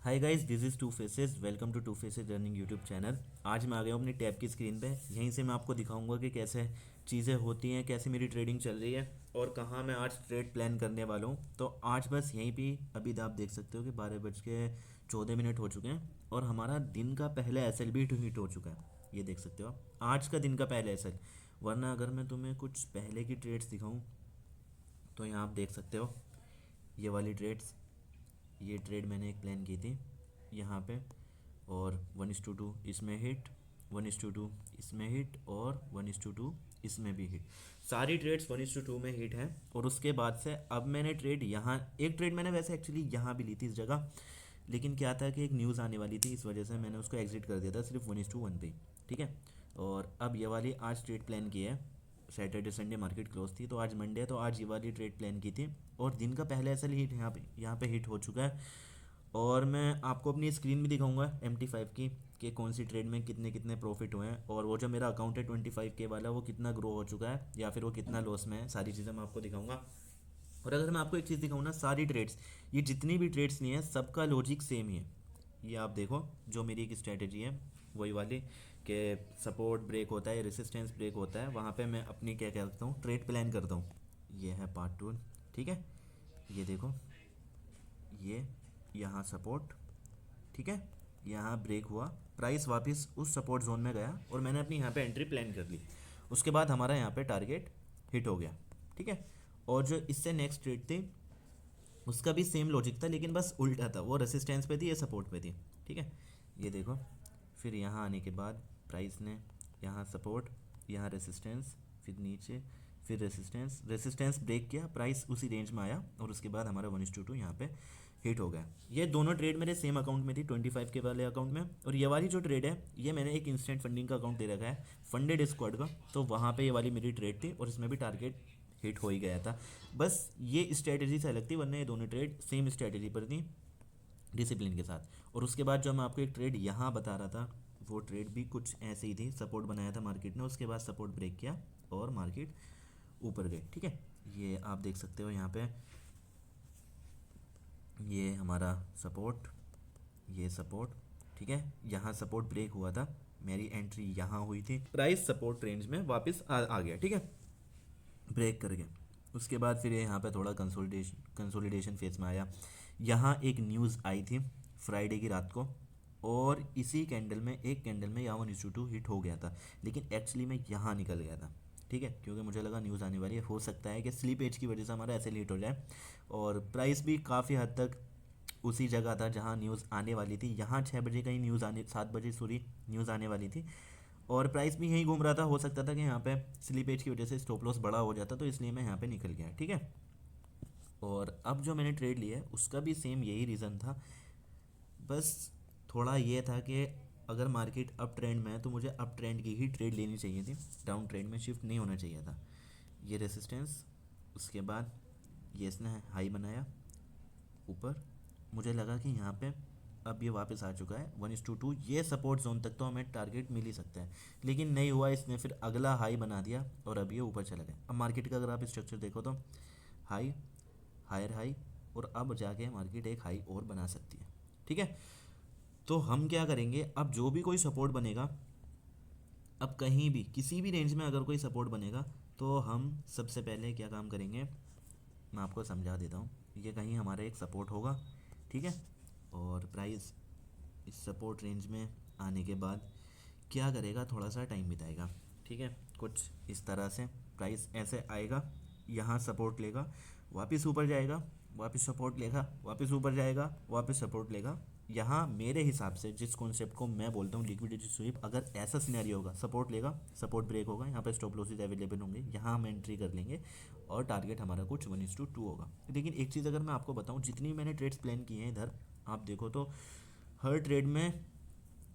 Hi guys, this is two faces. Welcome to faces learning YouTube channel. आज मैं आ गया हूँ अपनी टैब की स्क्रीन पे। यहीं से मैं आपको दिखाऊंगा कि कैसे चीज़ें होती हैं, कैसे मेरी ट्रेडिंग चल रही है और कहाँ मैं आज ट्रेड प्लान करने वाला हूँ। तो आज बस यहीं पे अभी आप देख सकते हो कि 12:14 हो चुके हैं और हमारा दिन का पहला एस एल भी हिट हो चुका है। ये देख सकते हो आप, आज का दिन का पहला एस एल। वरना अगर मैं तुम्हें कुछ पहले की ट्रेड्स दिखाऊँ तो यहाँ आप देख सकते हो ये वाली ट्रेड्स। ये ट्रेड मैंने एक प्लान की थी यहाँ पे, और 1:2 इसमें हिट, 1:2 इसमें हिट और 1:2 इसमें भी हिट। सारी ट्रेड्स 1:2 में हिट हैं। और उसके बाद से अब मैंने ट्रेड यहाँ, एक ट्रेड मैंने वैसे एक्चुअली यहाँ भी ली थी इस जगह, लेकिन क्या था कि एक न्यूज़ आने वाली थी, इस वजह से मैंने उसको एग्जिट कर दिया था सिर्फ 1:1 पे। ठीक है। और अब ये वाली आज ट्रेड प्लान की है। सैटरडे संडे मार्केट क्लोज थी, तो आज मंडे है, तो आज ये वाली ट्रेड प्लान की थी और दिन का पहला ऐसा हिट यहाँ पे हिट हो चुका है। और मैं आपको अपनी स्क्रीन भी दिखाऊंगा MT5 की कि कौन सी ट्रेड में कितने कितने प्रॉफिट हुए हैं, और वो जो मेरा अकाउंट है 25K वाला वो कितना ग्रो हो चुका है या फिर वो कितना लॉस में है। सारी चीज़ें मैं आपको दिखाऊंगा। और अगर मैं आपको एक चीज़ दिखाऊँ ना, सारी ट्रेड्स, ये जितनी भी ट्रेड्स नहीं है, सबका लॉजिक सेम ही है। ये आप देखो, जो मेरी एक स्ट्रेटजी है वही वाली कि सपोर्ट ब्रेक होता है, रेसिस्टेंस ब्रेक होता है, वहाँ पे मैं अपनी क्या कहता हूँ ट्रेड प्लान करता हूँ। ये है पार्ट 2। ठीक है। ये देखो, ये यहाँ सपोर्ट, ठीक है, यहाँ ब्रेक हुआ, प्राइस वापस उस सपोर्ट जोन में गया और मैंने अपनी यहाँ पे एंट्री प्लान कर ली। उसके बाद हमारा यहाँ पे टारगेट हिट हो गया। ठीक है। और जो इससे नेक्स्ट ट्रेड थी उसका भी सेम लॉजिक था, लेकिन बस उल्टा था, वो रेसिस्टेंस पे थी, ये सपोर्ट पे थी। ठीक है। ये देखो, फिर यहाँ आने के बाद प्राइस ने यहाँ सपोर्ट, यहाँ रेसिस्टेंस, फिर नीचे, फिर रेसिस्टेंस, रेसिस्टेंस ब्रेक किया, प्राइस उसी रेंज में आया और उसके बाद हमारा 1:2 यहाँ पे हिट हो गया। ये दोनों ट्रेड मेरे सेम अकाउंट में थी, 25K वाले अकाउंट में। और ये वाली जो ट्रेड है ये मैंने एक इंस्टेंट फंडिंग का अकाउंट दे रखा है, फंडेड स्क्वाड का, तो वहाँ पे ये वाली मेरी ट्रेड थी और इसमें भी टारगेट हिट हो ही गया था। बस ये स्ट्रेटजी से अलग थी, वरना ये दोनों ट्रेड सेम स्ट्रेटजी पर थी, डिसिप्लिन के साथ। और उसके बाद जो मैं आपको एक ट्रेड यहाँ बता रहा था, वो ट्रेड भी कुछ ऐसे ही थी। सपोर्ट बनाया था मार्केट ने, उसके बाद सपोर्ट ब्रेक किया और मार्केट ऊपर गई। ठीक है। ये आप देख सकते हो यहाँ पे, ये हमारा सपोर्ट, ये सपोर्ट। ठीक है। यहाँ सपोर्ट ब्रेक हुआ था, मेरी एंट्री यहाँ हुई थी, प्राइस सपोर्ट रेंज में वापस आ गया। ठीक है, ब्रेक कर गया। उसके बाद फिर ये यहाँ पे थोड़ा कंसोलिडेशन फेज में आया। यहाँ एक न्यूज़ आई थी फ्राइडे की रात को, और इसी कैंडल में, एक कैंडल में यहाँ 1:2 हिट हो गया था, लेकिन एक्चुअली मैं यहाँ निकल गया था। ठीक है, क्योंकि मुझे लगा न्यूज़ आने वाली है, हो सकता है कि स्लीप एज की वजह से हमारा ऐसे लेट हो जाए। और प्राइस भी काफ़ी हद तक उसी जगह था जहाँ न्यूज़ आने वाली थी। यहाँ 6 बजे कहीं न्यूज़ आने, 7 बजे सॉरी, न्यूज़ आने वाली थी और प्राइस भी यहीं घूम रहा था। हो सकता था कि यहाँ पे स्लीपेज की वजह से स्टॉप लॉस बड़ा हो जाता, तो इसलिए मैं यहाँ पे निकल गया। ठीक है। और अब जो मैंने ट्रेड लिया है उसका भी सेम यही रीज़न था, बस थोड़ा ये था कि अगर मार्केट अप ट्रेंड में है तो मुझे अप ट्रेंड की ही ट्रेड लेनी चाहिए थी, डाउन ट्रेंड में शिफ्ट नहीं होना चाहिए था। ये रेसिस्टेंस, उसके बाद ये इसने हाई बनाया ऊपर, मुझे लगा कि यहाँ पे अब ये वापस आ चुका है 1:2, ये सपोर्ट जोन तक तो हमें टारगेट मिल ही सकता है, लेकिन नहीं हुआ। इसने फिर अगला हाई बना दिया और अब ये ऊपर चला गया। अब मार्केट का अगर आप स्ट्रक्चर देखो तो हाई, हायर हाई, और अब जाके मार्केट एक हाई और बना सकती है। ठीक है। तो हम क्या करेंगे, अब जो भी कोई सपोर्ट बनेगा, अब कहीं भी किसी भी रेंज में अगर कोई सपोर्ट बनेगा, तो हम सबसे पहले क्या काम करेंगे, मैं आपको समझा देता हूँ। ये कहीं हमारा एक सपोर्ट होगा। ठीक है। और प्राइस इस सपोर्ट रेंज में आने के बाद क्या करेगा, थोड़ा सा टाइम बिताएगा। ठीक है, कुछ इस तरह से प्राइस ऐसे आएगा, यहाँ सपोर्ट लेगा, वापस ऊपर जाएगा, वापस सपोर्ट लेगा, वापस ऊपर जाएगा, वापस सपोर्ट लेगा। यहाँ मेरे हिसाब से जिस कॉन्सेप्ट को मैं बोलता हूँ लिक्विडिटी स्वीप, अगर ऐसा सिनेरियो होगा, सपोर्ट लेगा, सपोर्ट ब्रेक होगा, यहाँ पे स्टॉप लॉसेज अवेलेबल होंगे, यहाँ हम एंट्री कर लेंगे और टारगेट हमारा कुछ 1:2 होगा। लेकिन एक चीज़ अगर मैं आपको बताऊँ, जितनी मैंने ट्रेड्स प्लान किए हैं इधर, आप देखो तो हर ट्रेड में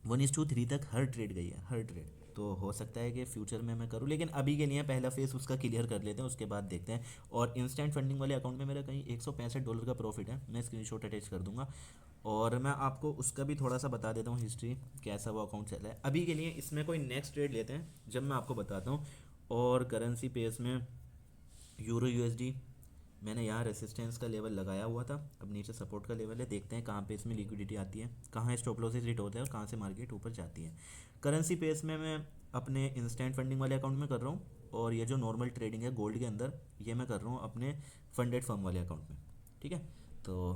1:3 तक हर ट्रेड गई है, हर ट्रेड। तो हो सकता है कि फ्यूचर में मैं करूँ, लेकिन अभी के लिए पहला फेस उसका क्लियर कर लेते हैं, उसके बाद देखते हैं। और इंस्टेंट फंडिंग वाले अकाउंट में मेरा कहीं $165 का प्रॉफिट है, मैं स्क्रीनशॉट अटैच कर दूंगा और मैं आपको उसका भी थोड़ा सा बता देता हूँ हिस्ट्री, कैसा वो अकाउंट चला है। अभी के लिए इसमें कोई नेक्स्ट ट्रेड लेते हैं जब मैं आपको बताता हूँ। और करेंसी पेस में यूरो USD, मैंने यहाँ रेसिस्टेंस का लेवल लगाया हुआ था, अब नीचे सपोर्ट का लेवल है, देखते हैं कहाँ पे इसमें लिक्विडिटी आती है, कहाँ स्टॉप लॉसेस हिट होते हैं और कहाँ से मार्केट ऊपर जाती है। करेंसी पेस में मैं अपने इंस्टेंट फंडिंग वाले अकाउंट में कर रहा हूँ, और ये जो नॉर्मल ट्रेडिंग है गोल्ड के अंदर ये मैं कर रहा हूँ अपने फंडेड फर्म वाले अकाउंट में। ठीक है, तो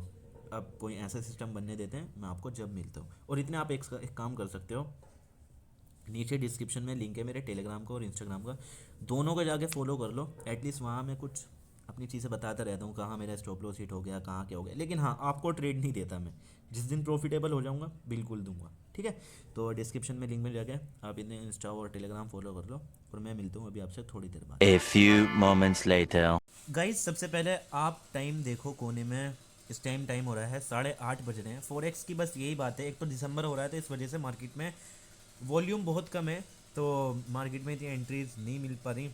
अब कोई ऐसा सिस्टम बनने देते हैं, मैं आपको जब मिलता हूँ। और इतने आप एक काम कर सकते हो, नीचे डिस्क्रिप्शन में लिंक है मेरे टेलीग्राम का और इंस्टाग्राम का, दोनों को जाके फॉलो कर लो। एटलीस्ट वहाँ मैं कुछ अपनी चीज़ें बताता रहता हूँ, कहाँ मेरा स्टॉप लॉस हिट हो गया, कहाँ क्या हो गया। लेकिन हाँ, आपको ट्रेड नहीं देता मैं, जिस दिन प्रॉफिटेबल हो जाऊँगा बिल्कुल दूंगा। ठीक है, तो डिस्क्रिप्शन में लिंक मिल जाएगा, आप इन्हें इंस्टा और टेलीग्राम फॉलो कर लो, और मैं मिलता हूँ अभी आपसे थोड़ी देर बाद। A few moments later. Guys, सबसे पहले आप टाइम देखो कोने में, इस टाइम हो रहा है 8:30 बज रहे हैं। फॉरेक्स की बस यही बात है, एक तो दिसंबर हो रहा है तो इस वजह से मार्केट में वॉल्यूम बहुत कम है, तो मार्केट में इतनी एंट्रीज नहीं मिल पा रही।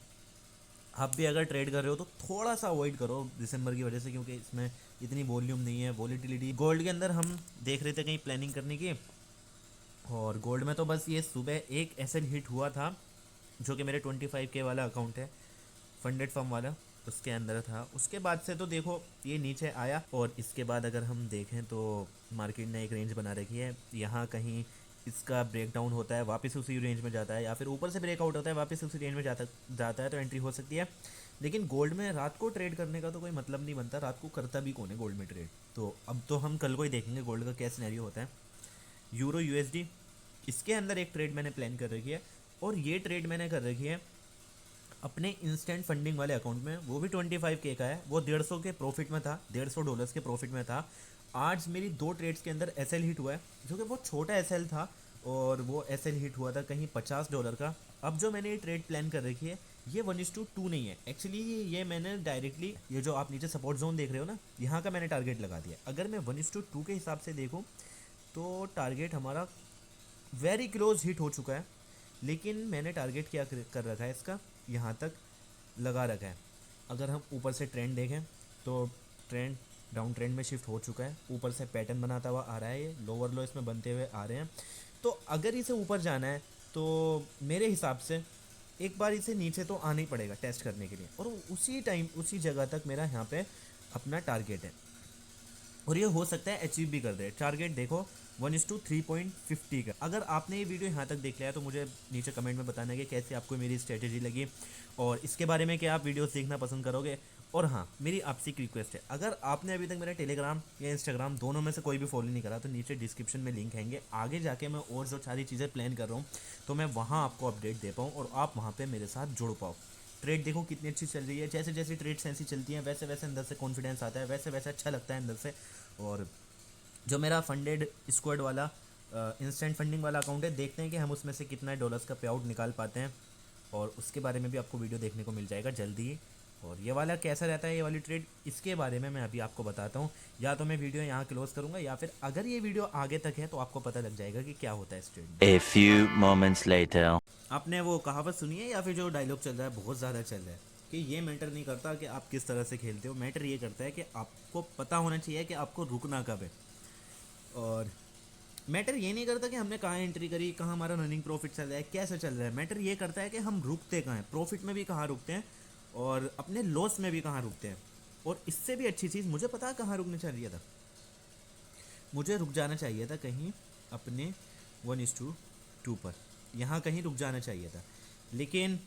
आप भी अगर ट्रेड कर रहे हो तो थोड़ा सा अवॉइड करो दिसंबर की वजह से, क्योंकि इसमें इतनी वॉल्यूम नहीं है, वॉलीटिलिटी। गोल्ड के अंदर हम देख रहे थे कहीं प्लानिंग करने की, और गोल्ड में तो बस ये सुबह एक एसएल हिट हुआ था, जो कि मेरे 25K वाला अकाउंट है फंडेड फर्म वाला, उसके अंदर था। उसके बाद से तो देखो ये नीचे आया, और इसके बाद अगर हम देखें तो मार्केट ने एक रेंज बना रखी है, यहाँ कहीं इसका ब्रेकडाउन होता है वापस उसी रेंज में जाता है, या फिर ऊपर से ब्रेकआउट होता है वापस उसी रेंज में जाता है तो एंट्री हो सकती है। लेकिन गोल्ड में रात को ट्रेड करने का तो कोई मतलब नहीं बनता, रात को करता भी कौन है गोल्ड में ट्रेड। तो अब तो हम कल को ही देखेंगे गोल्ड का क्या सिनेरियो होता है। यूरो यूएसडी, इसके अंदर एक ट्रेड मैंने प्लान कर रखी है, और ये ट्रेड मैंने कर रखी है अपने इंस्टेंट फंडिंग वाले अकाउंट में, वो भी 25K का है। वो 150 के प्रॉफिट में था, $150 के प्रॉफिट में था। आज मेरी 2 ट्रेड्स के अंदर एसएल हिट हुआ है, जो कि बहुत छोटा एसएल था, और वो एसएल हिट हुआ था कहीं $50 का। अब जो मैंने ये ट्रेड प्लान कर रखी है, ये 1:2 नहीं है एक्चुअली, ये मैंने डायरेक्टली, ये जो आप नीचे सपोर्ट जोन देख रहे हो ना, यहाँ का मैंने टारगेट लगा दिया। अगर मैं 1:2 के हिसाब से देखूँ तो टारगेट हमारा वेरी क्लोज हिट हो चुका है। लेकिन मैंने टारगेट क्या कर रखा है इसका, यहाँ तक लगा रखा है। अगर हम ऊपर से ट्रेंड देखें तो ट्रेंड डाउन ट्रेंड में शिफ्ट हो चुका है, ऊपर से पैटर्न बनाता हुआ आ रहा है, ये लोअर लो इसमें बनते हुए आ रहे हैं। तो अगर इसे ऊपर जाना है तो मेरे हिसाब से एक बार इसे नीचे तो आना ही पड़ेगा टेस्ट करने के लिए, और उसी टाइम उसी जगह तक मेरा यहाँ पे अपना टारगेट है, और ये हो सकता है अचीव भी कर दे। टारगेट देखो 1:3.50 का। अगर आपने ये वीडियो यहाँ तक देख लिया है तो मुझे नीचे कमेंट में बताना कि कैसे आपको मेरी स्ट्रेटेजी लगी, और इसके बारे में क्या आप वीडियोस देखना पसंद करोगे। और हाँ, मेरी आपसे एक रिक्वेस्ट है, अगर आपने अभी तक मेरा टेलीग्राम या इंस्टाग्राम दोनों में से कोई भी फॉलो नहीं करा तो नीचे डिस्क्रिप्शन में लिंक हैंगे, आगे जाके मैं और जो सारी चीज़ें प्लान कर रहा हूँ तो मैं वहाँ आपको अपडेट दे पाऊँ और आप वहाँ पर मेरे साथ जुड़ पाओ। ट्रेड देखो कितनी अच्छी चल रही है, जैसे जैसे ट्रेड्स ऐसी चलती हैं वैसे वैसे अंदर से कॉन्फिडेंस आता है, वैसे वैसे अच्छा लगता है अंदर से। और जो मेरा फंडेड स्क्वाड वाला इंस्टेंट फंडिंग वाला अकाउंट है, देखते हैं कि हम उसमें से कितना डॉलर्स का पे आउट निकाल पाते हैं, और उसके बारे में भी आपको वीडियो देखने को मिल जाएगा जल्दी ही। और ये वाला कैसा रहता है, ये वाली ट्रेड, इसके बारे में मैं अभी आपको बताता हूँ। या तो मैं वीडियो यहाँ क्लोज करूँगा, या फिर अगर ये वीडियो आगे तक है तो आपको पता लग जाएगा कि क्या होता है इस ट्रेड में। A few moments later. आपने वो कहावत सुनी है, या फिर जो डायलॉग चल रहा है बहुत ज़्यादा चल रहा है, कि ये मैटर नहीं करता कि आप किस तरह से खेलते हो, मैटर ये करता है कि आपको पता होना चाहिए कि आपको रुकना कब है। और मैटर ये नहीं करता कि हमने कहाँ एंट्री करी, कहाँ हमारा रनिंग प्रॉफिट चल रहा है, कैसे चल रहा है। मैटर ये करता है कि हम रुकते कहाँ हैं, प्रॉफिट में भी कहाँ रुकते हैं, और अपने लॉस में भी कहाँ रुकते हैं। और इससे भी अच्छी चीज़ मुझे पता है कहाँ रुकना चाहिए था, मुझे रुक जाना चाहिए था कहीं अपने 1:2 पर, यहाँ कहीं रुक जाना चाहिए था। लेकिन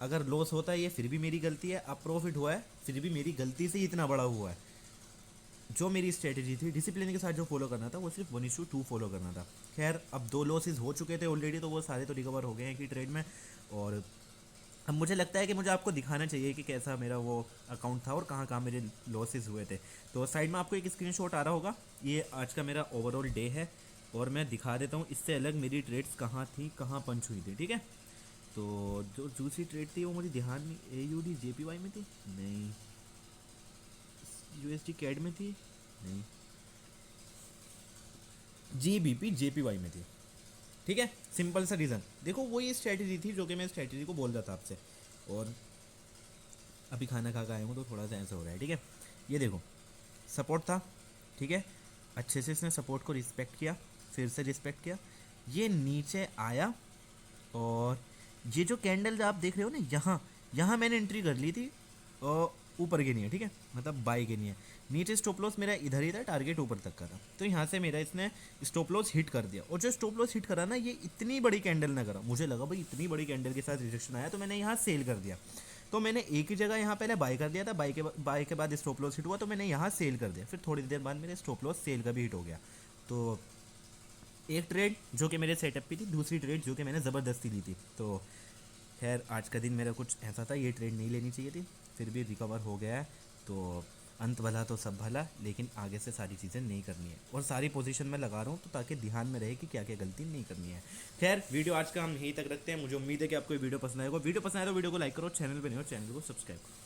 अगर लॉस होता है ये फिर भी मेरी गलती है, अब प्रॉफिट हुआ है फिर भी मेरी गलती से ही इतना बड़ा हुआ है। जो मेरी स्ट्रेटजी थी डिसिप्लिन के साथ जो फॉलो करना था, वो सिर्फ 1:2 फॉलो करना था। खैर, अब 2 लॉसेस हो चुके थे ऑलरेडी, तो वो सारे तो रिकवर हो गए हैं कि ट्रेड में। और अब मुझे लगता है कि मुझे आपको दिखाना चाहिए कि कैसा मेरा वो अकाउंट था और कहाँ कहाँ मेरे लॉसेस हुए थे। तो साइड में आपको एक स्क्रीनशॉट आ रहा होगा, ये आज का मेरा ओवरऑल डे है, और मैं दिखा देता हूँ इससे अलग मेरी ट्रेड्स कहाँ थी, कहाँ पंच हुई थी। ठीक है, तो जो दूसरी ट्रेड थी वो मुझे ध्यान नहीं, AUD JPY में थी नहीं, USD कैड में थी नहीं, GBP JPY में थी। ठीक है, सिंपल सा रीज़न देखो, वो ये स्ट्रैटेजी थी जो कि मैं स्ट्रैटेजी को बोल रहा था आपसे। और अभी खाना खा के आया हूँ तो थोड़ा सा ऐसा हो रहा है। ठीक है, ये देखो सपोर्ट था, ठीक है, अच्छे से इसने सपोर्ट को रिस्पेक्ट किया, फिर से रिस्पेक्ट किया, ये नीचे आया, और ये जो कैंडल आप देख रहे हो ना, यहाँ यहाँ मैंने एंट्री कर ली थी, और ऊपर की नहीं है, ठीक है, मतलब बाई की नहीं है। नीचे स्टॉप लॉस मेरा इधर ही था, टारगेट ऊपर तक का था, तो यहाँ से मेरा इसने स्टॉप लॉस हिट कर दिया। और जो स्टॉप लॉस हिट करा ना, ये इतनी बड़ी कैंडल ना करा, मुझे लगा भाई इतनी बड़ी कैंडल के साथ रिजेक्शन आया, तो मैंने यहाँ सेल कर दिया। तो मैंने एक ही जगह यहाँ पहले बाई कर दिया था, बाई के बाद स्टॉप लॉस हिट हुआ, तो मैंने यहाँ सेल कर दिया। फिर थोड़ी देर बाद मेरे स्टॉप लॉस सेल का भी हिट हो गया। तो एक ट्रेड जो कि मेरे सेटअप की थी, दूसरी ट्रेड जो कि मैंने ज़बरदस्ती ली थी। तो खैर आज का दिन मेरा कुछ ऐसा था, ये ट्रेड नहीं लेनी चाहिए थी, फिर भी रिकवर हो गया है। तो अंत भला तो सब भला, लेकिन आगे से सारी चीज़ें नहीं करनी है, और सारी पोजीशन में लगा रहा हूँ तो ताकि ध्यान में रहे कि क्या क्या गलती नहीं करनी है। खैर वीडियो आज का हम यहीं तक रखते हैं। मुझे उम्मीद है कि आपको ये वीडियो पसंद आएगा। वीडियो पसंद आए तो वीडियो को लाइक करो, चैनल पर नहीं हो चैनल को सब्सक्राइब करो।